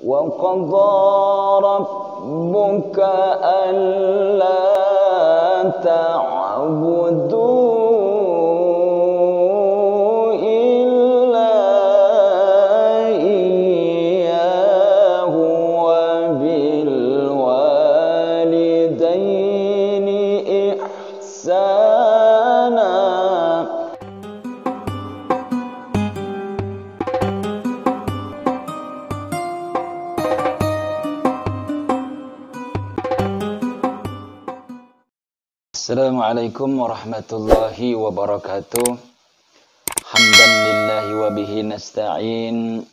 وقضى ربك ألا تعبدوا إلا إياه وبالوالدين إحسانا. Assalamualaikum warahmatullahi wabarakatuh. Hamdan lillahi wa bihi nasta'in.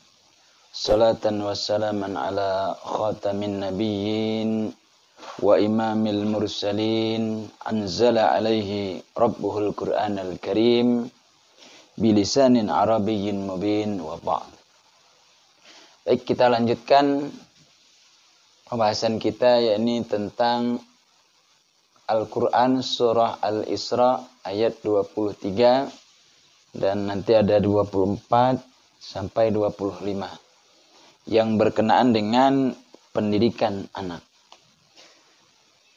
Salatan wassalaman ala khatamin nabiyyin wa imamil mursalin. Anzala alaihi rabbuhul Qur'anal karim bilisanin arabiyyin mubin wa ba'd. Baik, kita lanjutkan pembahasan kita, yakni tentang Al-Quran surah Al-Isra ayat 23 dan nanti ada 24 sampai 25 yang berkenaan dengan pendidikan anak.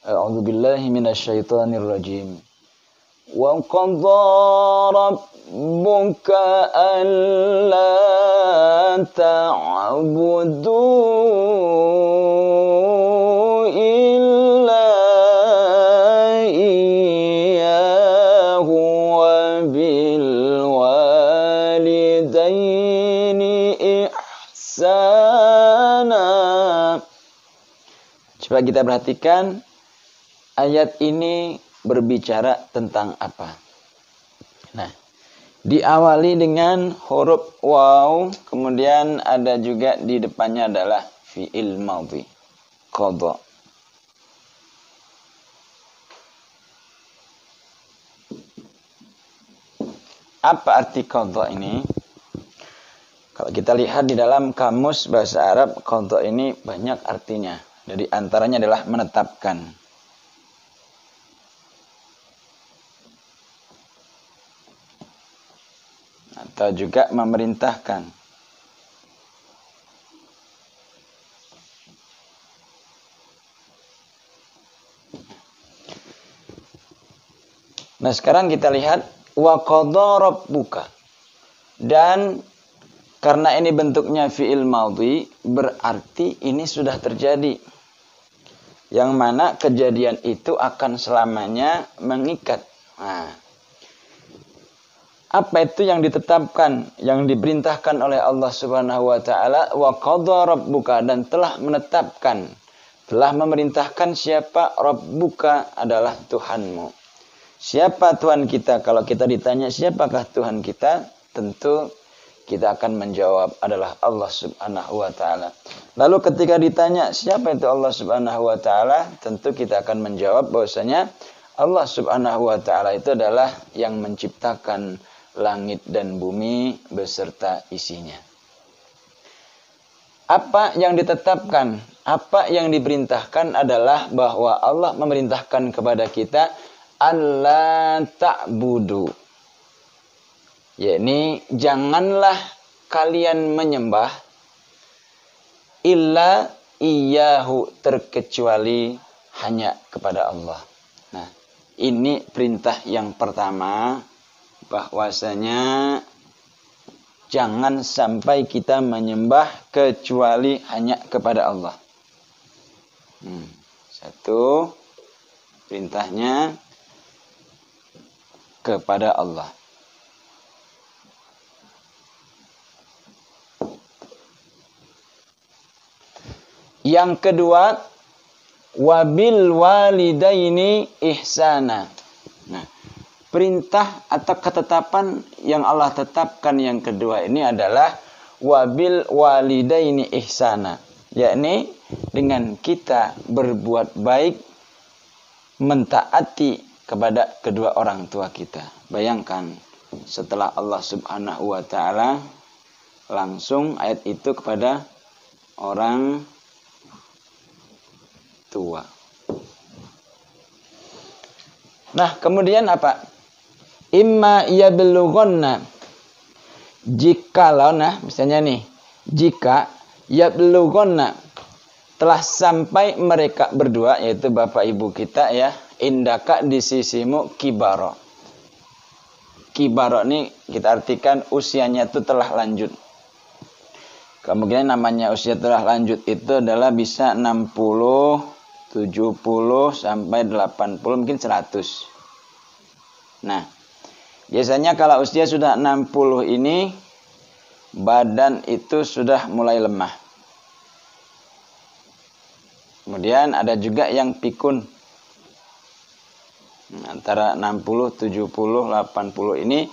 A'udzubillahi minasyaitonirrajim. Wa qadha rabbuka alla ta'budu Coba kita perhatikan ayat ini berbicara tentang apa. Nah, diawali dengan huruf waw, kemudian ada juga di depannya adalah fi'il madhi, qadha. Apa arti qadha ini? Kalau kita lihat di dalam kamus bahasa Arab, qadha ini banyak artinya. Jadi antaranya adalah menetapkan. Atau juga memerintahkan. Nah, sekarang kita lihat wa qadha rabbuka. Dan karena ini bentuknya fi'il madhi, berarti ini sudah terjadi. Yang mana kejadian itu akan selamanya mengikat. Nah, apa itu yang ditetapkan, yang diperintahkan oleh Allah Subhanahu wa taala? Wa qadha rabbuka, dan telah menetapkan, telah memerintahkan siapa? Rabbuka adalah Tuhanmu. Siapa Tuhan kita? Kalau kita ditanya siapakah Tuhan kita? Tentu kita akan menjawab adalah Allah Subhanahu wa ta'ala. Lalu ketika ditanya siapa itu Allah Subhanahu wa ta'ala, tentu kita akan menjawab bahwasanya Allah Subhanahu wa ta'ala itu adalah yang menciptakan langit dan bumi beserta isinya. Apa yang ditetapkan, apa yang diperintahkan adalah bahwa Allah memerintahkan kepada kita alla ta'budu, yakni janganlah kalian menyembah illa iyyahu, terkecuali hanya kepada Allah. Nah, ini perintah yang pertama, bahwasanya jangan sampai kita menyembah kecuali hanya kepada Allah. Satu, perintahnya kepada Allah. Yang kedua, wabil walidaini ihsana. Nah, perintah atau ketetapan yang Allah tetapkan yang kedua ini adalah wabil walidaini ihsana, yakni dengan kita berbuat baik, mentaati kepada kedua orang tua kita. Bayangkan, setelah Allah Subhanahu wa ta'ala langsung ayat itu kepada orang tua. Nah, kemudian apa? Imma yablughanna, jikalau, nah misalnya nih, jika Yablughunna, telah sampai mereka berdua, yaitu bapak ibu kita ya, indaka di sisimu kibaro. Kibaro ini kita artikan usianya itu telah lanjut. Kemungkinan namanya usia telah lanjut itu adalah bisa 60, 70 sampai 80, mungkin 100. Nah, biasanya kalau usia sudah 60 ini badan itu sudah mulai lemah. Kemudian ada juga yang pikun. Antara 60, 70, 80 ini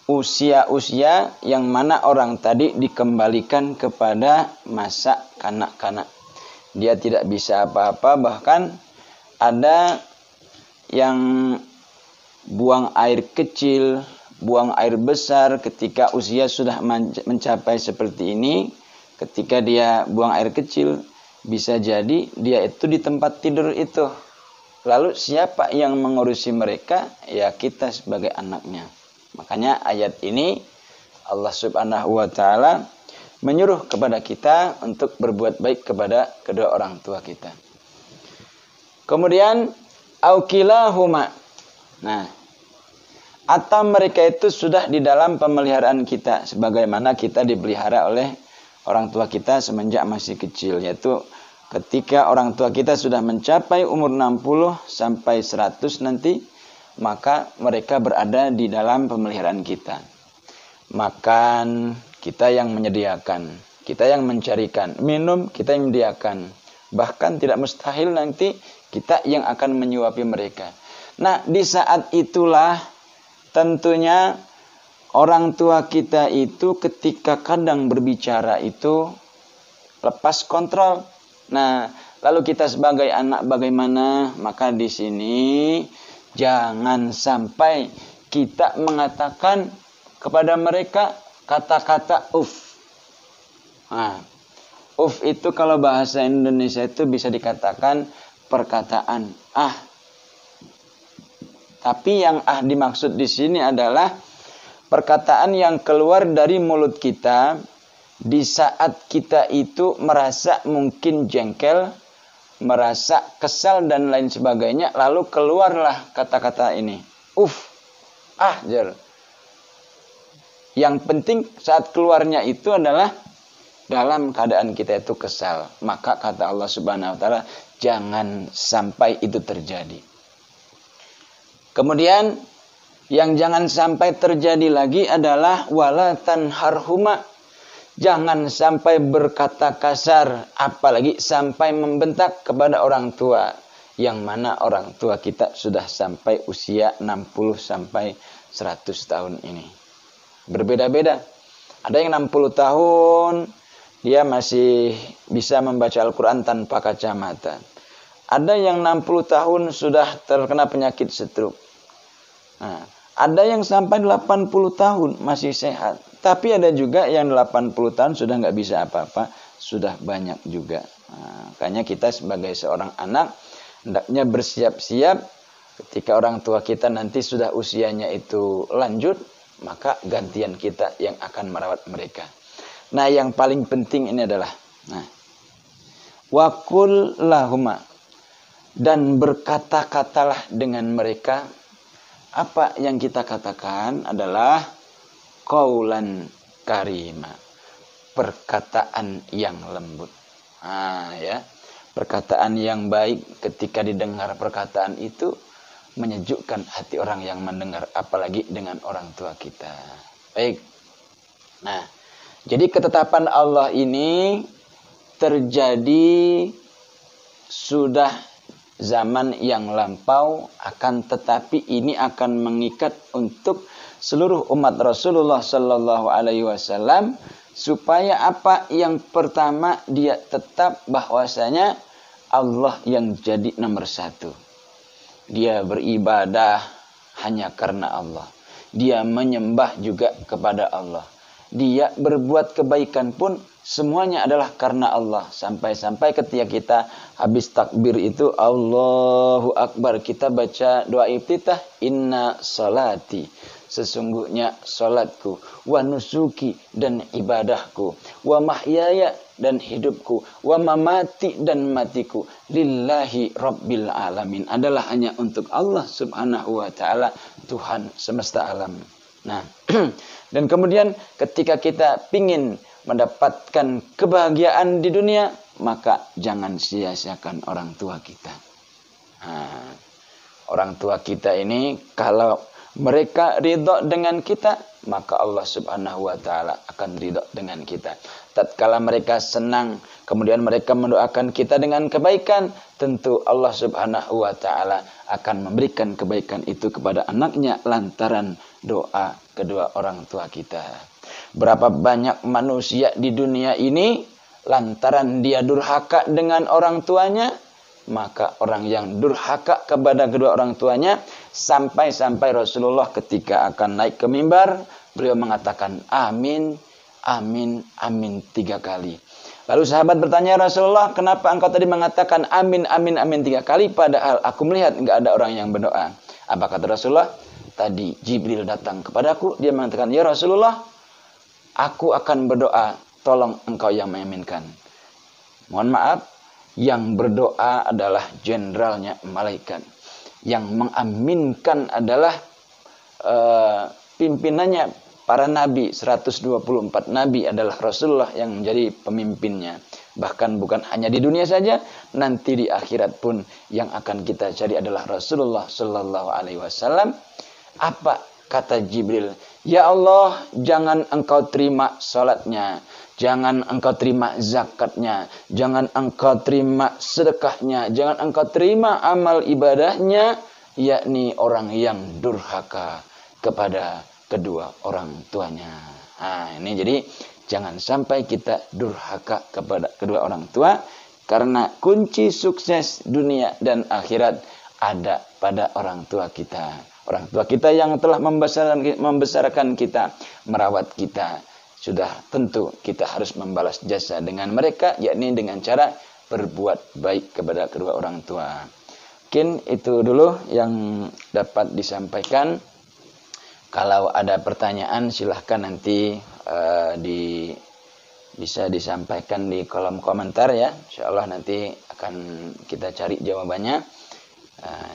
usia-usia yang mana orang tadi dikembalikan kepada masa kanak-kanak. Dia tidak bisa apa-apa, bahkan ada yang buang air kecil, buang air besar ketika usia sudah mencapai seperti ini. Ketika dia buang air kecil, bisa jadi dia itu di tempat tidur itu. Lalu siapa yang mengurusi mereka? Ya kita sebagai anaknya. Makanya ayat ini Allah Subhanahu wa ta'ala menyuruh kepada kita untuk berbuat baik kepada kedua orang tua kita. Kemudian aukilahuma. Nah, atau mereka itu sudah di dalam pemeliharaan kita sebagaimana kita dipelihara oleh orang tua kita semenjak masih kecil, yaitu ketika orang tua kita sudah mencapai umur 60 sampai 100 nanti, maka mereka berada di dalam pemeliharaan kita. Makan, kita yang menyediakan, kita yang mencarikan. Minum, kita yang menyediakan. Bahkan tidak mustahil nanti kita yang akan menyuapi mereka. Nah, di saat itulah tentunya orang tua kita itu ketika kadang berbicara itu lepas kontrol. Nah, lalu kita sebagai anak bagaimana? Maka di sini jangan sampai kita mengatakan kepada mereka kata-kata uf. Nah, uf itu kalau bahasa Indonesia itu bisa dikatakan perkataan ah. Tapi yang ah dimaksud di sini adalah perkataan yang keluar dari mulut kita di saat kita itu merasa mungkin jengkel, merasa kesal dan lain sebagainya, lalu keluarlah kata-kata ini. Jar. Yang penting saat keluarnya itu adalah dalam keadaan kita itu kesal. Maka kata Allah Subhanahu wa ta'ala, jangan sampai itu terjadi. Kemudian yang jangan sampai terjadi lagi adalah wala tanharhuma. Jangan sampai berkata kasar, apalagi sampai membentak kepada orang tua. Yang mana orang tua kita sudah sampai usia 60 sampai 100 tahun ini. Berbeda-beda. Ada yang 60 tahun, dia masih bisa membaca Al-Quran tanpa kacamata. Ada yang 60 tahun sudah terkena penyakit stroke. Nah, ada yang sampai 80 tahun masih sehat. Tapi ada juga yang 80 tahun sudah nggak bisa apa-apa, sudah banyak juga. Nah, makanya kita sebagai seorang anak hendaknya bersiap-siap ketika orang tua kita nanti sudah usianya itu lanjut, maka gantian kita yang akan merawat mereka. Nah, yang paling penting ini adalah waqul lahuma, dan berkata-katalah dengan mereka. Apa yang kita katakan adalah qaulan karima, perkataan yang lembut. Ya, perkataan yang baik. Ketika didengar perkataan itu menyejukkan hati orang yang mendengar, apalagi dengan orang tua kita. Baik. Nah, jadi ketetapan Allah ini terjadi sudah zaman yang lampau, akan tetapi ini akan mengikat untuk seluruh umat Rasulullah Sallallahu Alaihi Wasallam supaya apa? Yang pertama, dia tetap bahwasanya Allah yang jadi nomor satu. Dia beribadah hanya karena Allah. Dia menyembah juga kepada Allah. Dia berbuat kebaikan pun semuanya adalah karena Allah. Sampai-sampai ketika kita habis takbir itu Allahu Akbar, kita baca doa iftitah, inna salati, sesungguhnya salatku, wa nusuki dan ibadahku, wa mahyaya dan hidupku, wa mamati dan matiku, lillahi rabbil alamin, adalah hanya untuk Allah subhanahu wa ta'ala, Tuhan semesta alam. Nah, dan kemudian ketika kita pingin mendapatkan kebahagiaan di dunia, maka jangan sia-siakan orang tua kita. Nah, orang tua kita ini kalau mereka ridho dengan kita, maka Allah subhanahu wa ta'ala akan ridho dengan kita. Tatkala mereka senang, kemudian mereka mendoakan kita dengan kebaikan, tentu Allah subhanahu wa ta'ala akan memberikan kebaikan itu kepada anaknya lantaran doa kedua orang tua kita. Berapa banyak manusia di dunia ini lantaran dia durhaka dengan orang tuanya, maka orang yang durhaka kepada kedua orang tuanya, sampai-sampai Rasulullah ketika akan naik ke mimbar, beliau mengatakan amin, amin, amin 3 kali. Lalu sahabat bertanya, Rasulullah, kenapa engkau tadi mengatakan amin, amin, amin 3 kali, padahal aku melihat enggak ada orang yang berdoa? Apa kata Rasulullah? Tadi Jibril datang kepadaku, dia mengatakan, ya Rasulullah, aku akan berdoa, tolong engkau yang mengaminkan. Mohon maaf, yang berdoa adalah jenderalnya malaikat. Yang mengaminkan adalah pimpinannya para nabi. 124 nabi adalah Rasulullah yang menjadi pemimpinnya. Bahkan bukan hanya di dunia saja, nanti di akhirat pun yang akan kita cari adalah Rasulullah sallallahu alaihi wasallam. Apa kata Jibril? Ya Allah, jangan engkau terima salatnya, jangan engkau terima zakatnya, jangan engkau terima sedekahnya, jangan engkau terima amal ibadahnya, yakni orang yang durhaka kepada kedua orang tuanya. Nah, ini jadi jangan sampai kita durhaka kepada kedua orang tua, karena kunci sukses dunia dan akhirat ada pada orang tua kita. Orang tua kita yang telah membesarkan kita, merawat kita, sudah tentu kita harus membalas jasa dengan mereka, yakni dengan cara berbuat baik kepada kedua orang tua. Mungkin itu dulu yang dapat disampaikan. Kalau ada pertanyaan silahkan nanti bisa disampaikan di kolom komentar ya. Insyaallah nanti akan kita cari jawabannya.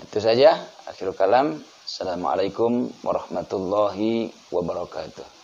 Itu saja. Akhirul kalam. Assalamualaikum warahmatullahi wabarakatuh.